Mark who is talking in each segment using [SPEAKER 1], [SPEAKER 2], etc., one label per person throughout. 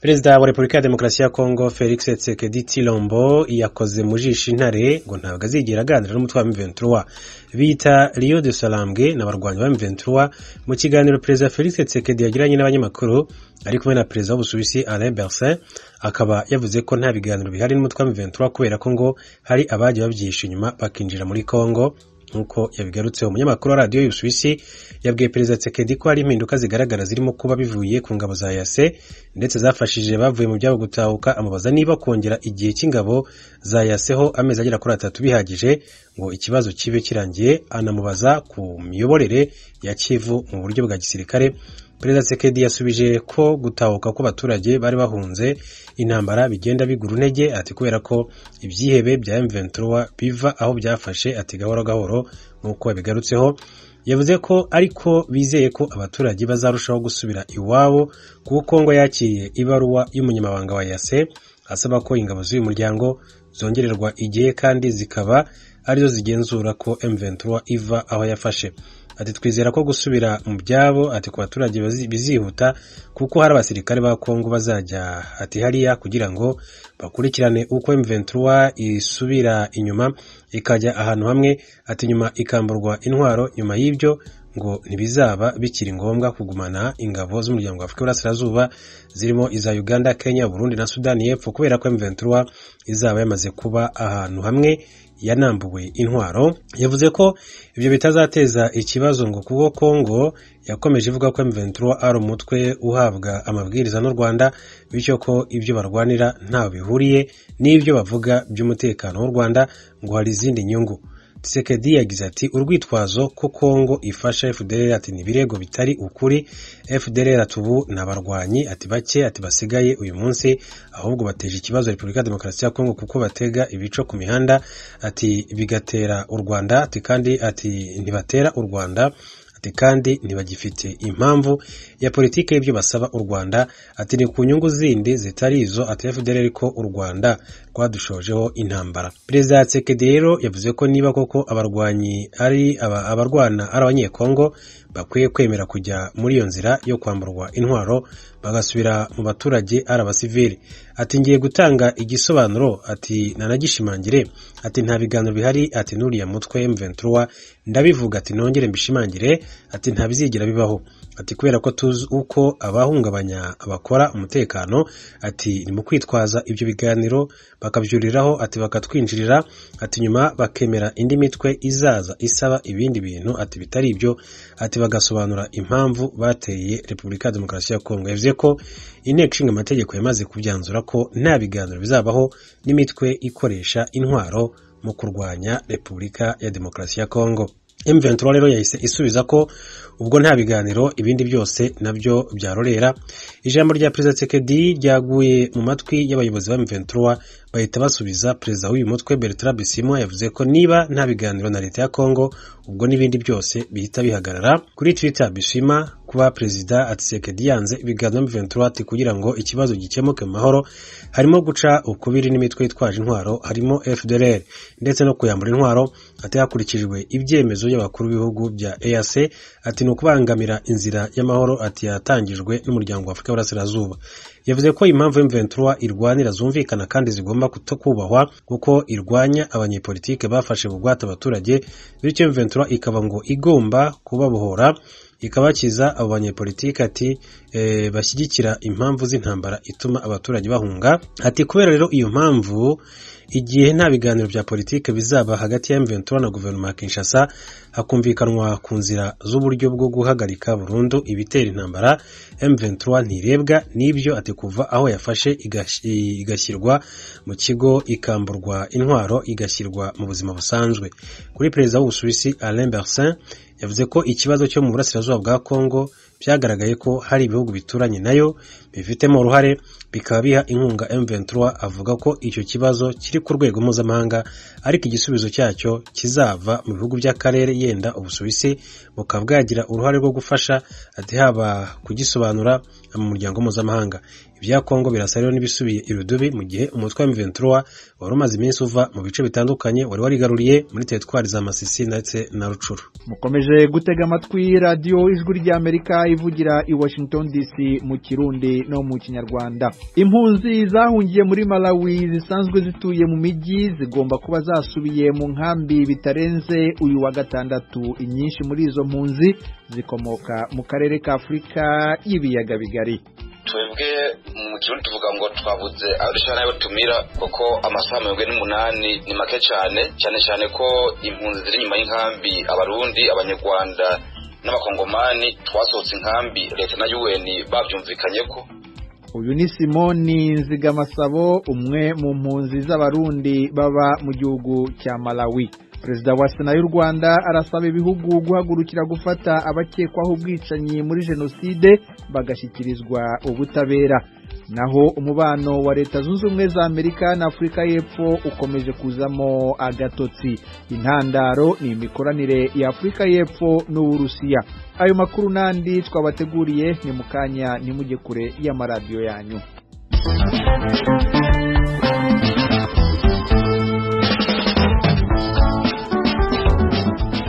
[SPEAKER 1] Perezida wa Repubulika ya Demokarasi ya Kongo Felix Tshisekedi Tshilombo yakoze mu jisho intare ngo ntabwo azigera aganira n'umutwe wa M23 bita Rio de Salambwe n'abarwanyi ba M23. Mu kiganiro Perezida Felix Tshisekedi yagiranye n'abanyamakuru ari kumwe na Perezida w'Ubusuwisi Alain Berset, akaba yavuze ko nta biganiro bihari n'umutwe wa M23 kubera ko ngo hari abagiye babyisha inyuma bakinjira muri Kongo. Nkuko yabigarutseho umunyamakuru wa radio y'Ubusuwisi yabwiye Perezida Tshisekedi ko hari impinduka zigaragara zirimo kuba bivuye ku ngabo za EAC ndetse zafashije bavuye mu byabo gutahuka, amubaza niba kongera igihe cy'ingabo za EAC ho amezi agera kuri 3 bihagije ngo ikibazo kibe kirangiye. Anamubaza ku miyoborere ya Kivu mu buryo bwa gisirikare. Perezida Tshisekedi yasubije ko gutahuka ko abaturage bari bahunze intambara bigenda bigura intege, ati kubera ko ibyihebe bya M23 biva aho byafashe ati gahoro gahoro. Nkuko yabigarutseho yavuze ko ariko bizeye ko abaturage bazarushaho gusubira iwabo kuko Kongo yakiriye ibaruwa y'umunyamabanga wa EAC asaba ko ingabo z'uyu muryango zongererwa igihe kandi zikaba arizo zigenzura ko M23 iva aho yafashe. Ati twizera ko gusubira mu byabo ati ku baturage bizihuta kuko hari abasirikare ba Kongo bazajya ati hariya kugira ngo bakurikirane uko M23 isubira inyuma ikajya ahantu hamwe ati nyuma ikamburwa intwaro. Nyuma y'ibyo ngo ntibizaba bikiri ngombwa kugumana ingabo z'umuryango wa Afurika y'Uburasirazuba zirimo iza Uganda, Kenya, Burundi na Sudani y'Epfo kubera ko M23 izaba yamaze kuba ahantu hamwe yanambuwe intwaro. Yavuze ko ibyo bitazateza ikibazo ngo kuko Kongo yakomeje ivuga ko M23 ari umutwe uhabwa amabwiriza n'u Rwanda, bityo ko ibyo barwanira ntaho bihuriye n'ibyo bavuga by'umutekano w'u Rwanda, ngo hari izindi nyungu. Tshisekedi yagize ati urwitwazo ko Kongo ifasha FDLR ati nibirego bitari ukuri. FDLR atubu n'abarwanyi ati bake ati basigaye uyu munsi ahubwo bateje ikibazo Repubulika ya Demokarasi ya Kongo kuko batega ibico ku mihanda ati bigatera u Rwanda ati kandi ati ntibatera u Rwanda ati kandi ntibagifite impamvu ya politike y'ibyo basaba u Rwanda ati ni ku nyungu zindi zitari izo ati FDLR ko u Rwanda rwadushojeho intambara. Perezida Tshisekedi rero yavuze ko niba koko abarwanyi ari abarwana ari abanyekongo bakwiye kwemera kujya muri iyo nzira yo kwamburwa intwaro bagasubira mu baturage ari abasivili. Ati ngiye gutanga igisobanuro ati nanagishimangire ati nta biganiro bihari ati nuriya mutwe M23 ndabivuga ati nongere mbishimangire ati nta bizigira bibaho ati kubera ko tuzi uko abahungabanya abakora umutekano ati ni mu kwitwaza ibyo biganiro bakabyuriraho ati bakatwinjirira ati nyuma bakemera indi mitwe izaza isaba ibindi bintu ati bitari ibyo ati bagasobanura impamvu bateye Repubulika ya Demokarasi ya Kongo. Yavuze ko inteko ishinga amategeko yamaze kubyanzura ko nta biganiro bizabaho n'imitwe ikoresha intwaro mu kurwanya Repubulika ya Demokarasi ya Kongo. M23 rero yahise isubiza ko ubwo nta biganiro ibindi byose nabyo byarorera. Ijambo rya Perezida Tshisekedi ryaguye mu matwi y'abayobozi ba M23 bahita basubiza perezida w'uyu mutwe Bertrand Bisimwa yavuze ko niba nta biganiro na leta ya Kongo ubwo n'ibindi byose bihita bihagarara. Kuri Twitter bishima kuba perezida Tshisekedi yanze ibiganiro M23 ati kugira ngo ikibazo gikemuke mu mahoro harimo guca ukubiri n'imitwe yitwaje intwaro harimo FDLR ndetse no kuyambura intwaro ati hakurikijwe ibyemezo y'abakuru b'ibihugu bya EAC ati no kubangamira inzira y'amahoro ati yatangijwe n'umuryango wa Afurika y'Uburasirazuba. Yavuze ko impamvu M23 irwanira zumvikana kandi zigomba kutokubahwa kuko irwanya abanyepolitike bafashe bugwata abaturage, bityo M23 ikaba ngo igomba kubabohora ikabakiza abo banyepolitike ati bashyigikira impamvu z'intambara ituma abaturage bahunga. Ati kubera rero iyo mpamvu igihe nta biganiro bya politike bizaba hagati ya M23 na guverinoma ya Kinshasa hakumvikanwa ku nzira z'uburyo bwo guhagarika burundu ibitera intambara, M23 ntirebwa n'ibyo ati kuva aho yafashe igashyirwa mu kigo ikamburwa intwaro igashyirwa mu buzima busanzwe. Kuri Perezida w'Ubusuwisi Alain Berset yavuze ko ikibazo cyo mu burasirazuba bwa Kongo byagaragaye ko hari ibihugu bituranye nayo bifitemo uruhare bikaba biha inkunga M23. Avuga ko icyo kibazo kiri ku rwego mpuzamahanga ariko igisubizo cyacyo kizava mu bihugu by'akarere yenda Ubusuwisi bukaba bwagira uruhare rwo gufasha ati haba kugisobanura mu muryango mpuzamahanga. vya Kongo birasa rero n'ibisubiye irudubi mu gihe umutwe wa M23 wari umaze iminsi uva mu bice bitandukanye wari warigaruriye muri teritwari za Masisi ndetse na Rucuru.
[SPEAKER 2] Mukomeje gutega amatwi radio Ijwi ry'Amerika ivugira i Washington DC mu Kirundi no mu Kinyarwanda. Impunzi zahungiye muri Malawi zisanzwe zituye mu miji zigomba kuba zasubiye mu nkambi bitarenze uyu wa gatandatu. Inyinshi muri izo mpunzi zikomoka mu karere ka Afrika y'ibiyaga bigari.
[SPEAKER 3] Twebwe mu Kirundi tuvuga ngo twabuze arishana yo tumira kuko amasaha 48 ni make cyane ko impunzi ziri nyuma y'inkambi abarundi abanyarwanda n'abakongomani twasohotse inkambi leta na UN bavyumvikanye ko.
[SPEAKER 2] Uyu ni Simoni Nzigamasabo, umwe mu mpunzi z'abarundi baba mu gihugu cya Malawi. Perezida wa Sena y'u Rwanda arasaba ibihugu guhagurukira gufata abakekwaho ubwicanyi muri jenoside bagashyikirizwa ubutabera. Naho umubano wa Leta Zunze Ubumwe za Amerika na Afrika y'Epfo ukomeje kuzamo agatotsi. Intandaro ni imikoranire ya Afrika y'Epfo n'Uburusiya. Ayo makuru nandi twabateguriye ni mukanya nimujye kure y'amaradiyo yanyu.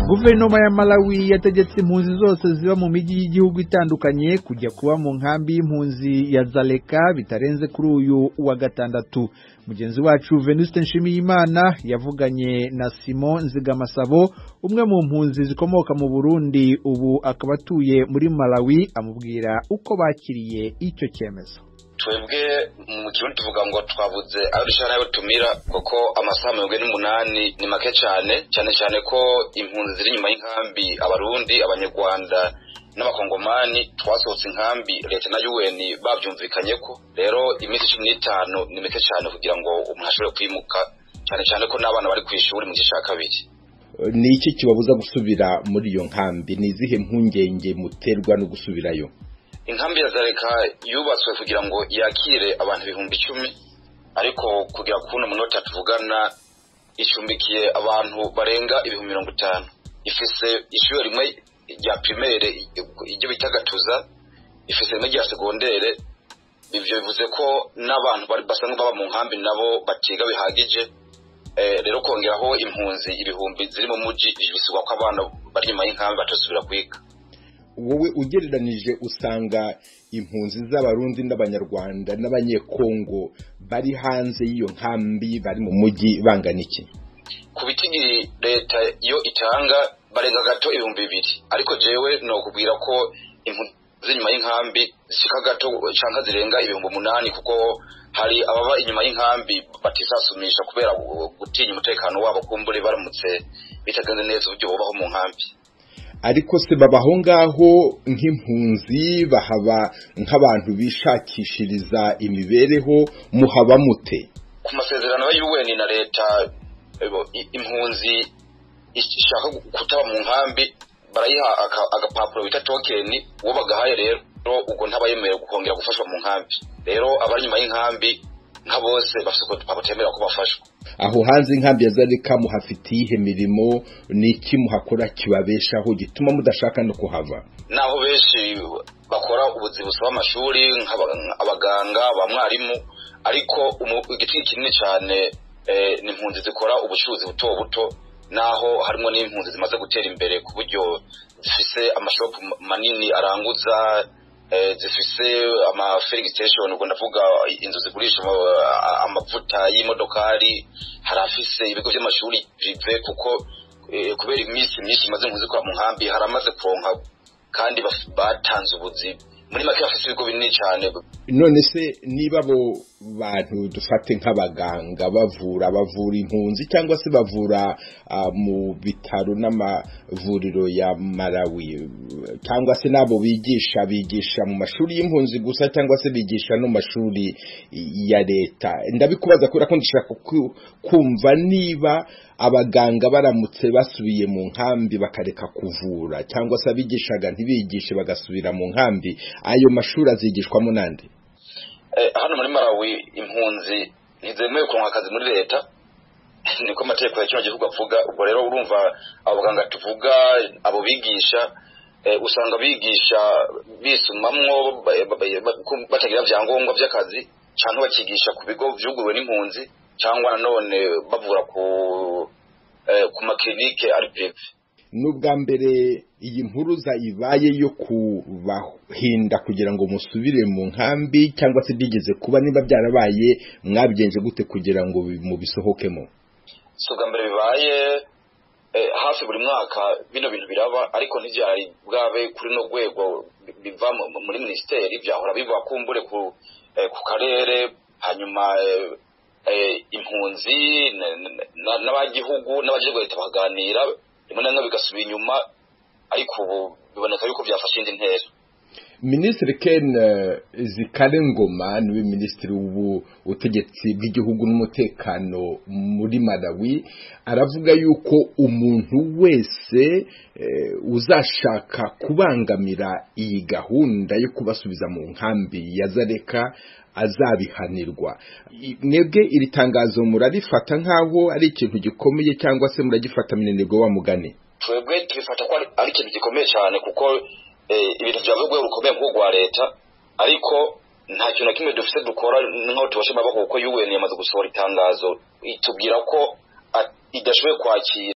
[SPEAKER 2] Guverinoma ya Malawi yategetse impunzi zose ziba mu miji y'igihugu itandukanye kujya kuba mu nkambi y'impunzi ya Zaleka bitarenze kuri uyu wa gatandatu. Mugenzi wacu Venuste Nshimiyimana yavuganye na Simon Nzigamasabo, umwe mu mpunzi zikomoka mu Burundi ubu akaba atuye muri Malawi, amubwira uko bakiriye icyo cyemezo.
[SPEAKER 3] Twebwe mu Kirundi tuvuga ngo twabuze arishana yo tumira kuko amasaha 48 ni make cyane ko impunzi ziri nyuma y'inkambi abarundi abanyarwanda n'abakongomani twasohotse inkambi leta na UN bavyumvikanye ko. Rero iminsi 15 ni make cyane kugira ngo umuntu ashobore kwimuka cyane ko n'abana bari kwishuri mu gishaka kabiri.
[SPEAKER 4] Ni iki kibabuza gusubira muri iyo nkambi? Ni zihe mpungenge muterwa no gusubirayo?
[SPEAKER 3] Inkambi ya Zaleka yubatswe kugira ngo yakire abantu 10,000 ariko kugira kuno munota tuvugana icumbikiye abantu barenga 50,000. Ifise ishuri rimwe rya primaire iryo bitagatuza, ifise rimwe rya secondaire. Ivyo bivuze ko n'abantu bari basanzwe baba mu nkambi nabo batiga bihagije. Rero kongeraho impunzi 1000 ziri mu muji bisubwa ko abana bari nyuma y'inkambi batosubira kwiga.
[SPEAKER 4] Wowe ugereranije usanga impunzi z'abarundi n'abanyarwanda n'abanyekongo bari hanze y'iyo nkambi bari mu muji bangana iki?
[SPEAKER 3] Kubitigi leta yo itanga barenga gato 2,000 ariko jewe no kubwira ko impunzi nyuma y'inkambi zishika gato canka zirenga 8,000 kuko hari ababa inyuma y'inkambi batisasumisha kubera gutinya umutekano wabo kumbure baramutse bitagenze neza uburyo bobaho mu nkambi.
[SPEAKER 4] Ariko se babaho ngaho nk'impunzi bahaba nk'abantu bishakishiriza imibereho muhaba mute?
[SPEAKER 3] Ku masezerano ya UN na leta impunzi ishaka kutaba mu nkambi barayiha agapapuro bita token uwo bagahaye. Rero ubwo ntabayemerewe gukongera gufashwa mu nkambi. Rero abari nyuma y'inkambi nka bose bafite batemera ko bafashwa.
[SPEAKER 4] Aho hanze inkambi ya Zaleka muhafitiye imirimo niki muhakora kibabeshaho gituma mudashaka no kuhava?
[SPEAKER 3] Naho benshi bakora ubuzi busaba amashuri nk'abaganga bamwarimu, ariko igiti kinini cyane ni impunzi zikora ubucuruzi buto naho harimo n'impunzi zimaze gutera imbere ku buryo zifise amashop manini aranguza, zifise ama filling station ubwo ndavuga inzu zigurisha amavuta y'imodokari, harafise ibigo by'amashuri privé kuko kubera iminsi myinshi maze nkuzikora mu nkambi haramaze kuronka kandi batanze ubuzi muri make bafise ibigo binini cyane.
[SPEAKER 4] None se niba bo bantu dufate nk'abaganga bavura impunzi cyangwa se bavura mu bitaro n'amavuriro ya Malawi, cyangwa se nabo bigisha mu mashuri y'impunzi gusa cyangwa se bigisha no mashuri ya leta? Ndabikubaza kubera ko ndashaka kumva niba abaganga baramutse basubiye mu nkambi bakareka kuvura cyangwa se abigishaga ntibigishe bagasubira mu nkambi, ayo mashuri azigishwamo nande?
[SPEAKER 3] Hano muri Malawi impunzi ntizemewe kuronka akazi muri leta niko amategeko ya kino gihugu avuga. Ubwo rero urumva abaganga tuvuga abo bigisha usanga bigisha bisumamwo batagira vyangombwa vy'akazi canke bakigisha ku bigo vyuguruwe n'impunzi cyangwa nanone bavura ku maklinike ari privé.
[SPEAKER 4] Nubwa mbere iyi mpuruza ibaye yo kubahinda kugira ngo musubire mu nkambi cyangwa se bigeze kuba niba byarabaye mwabigenje gute kugira ngo mubisohokemo?
[SPEAKER 3] Suga mbere bibaye hafi buri mwaka bino bintu biraba ariko ntivyari bwabe kuri no rwego biva muri ministeri byahora biva kumbure ku karere hanyuma impunzi n'abagihugu n'abajejwe leta baganira rimwe na rimwe bigasubira inyuma ariko ubu biboneka yuko byafashe indi ntera.
[SPEAKER 4] Minisitiri Ken Zikale Ngoma niwe minisitiri w'ubutegetsi bw'igihugu n'umutekano muri Malawi aravuga yuko umuntu wese uzashaka kubangamira iyi gahunda yo kubasubiza mu nkambi ya Zareka azabihanirwa. Mwebwe iri tangazo murarifata nkaho ari ikintu gikomeye cyangwa se muragifata minenegwe wa mugani?
[SPEAKER 3] Twebwe tubifata ko ari ikintu gikomeye cyane kuko ibintu byavugwe rukomeye nk'ugwa leta ariko nta kintu na kimwe dufite dukora nkaho tubashe mabako kuko UN yamaze gusohora itangazo itubwira ko idashoboye kwakira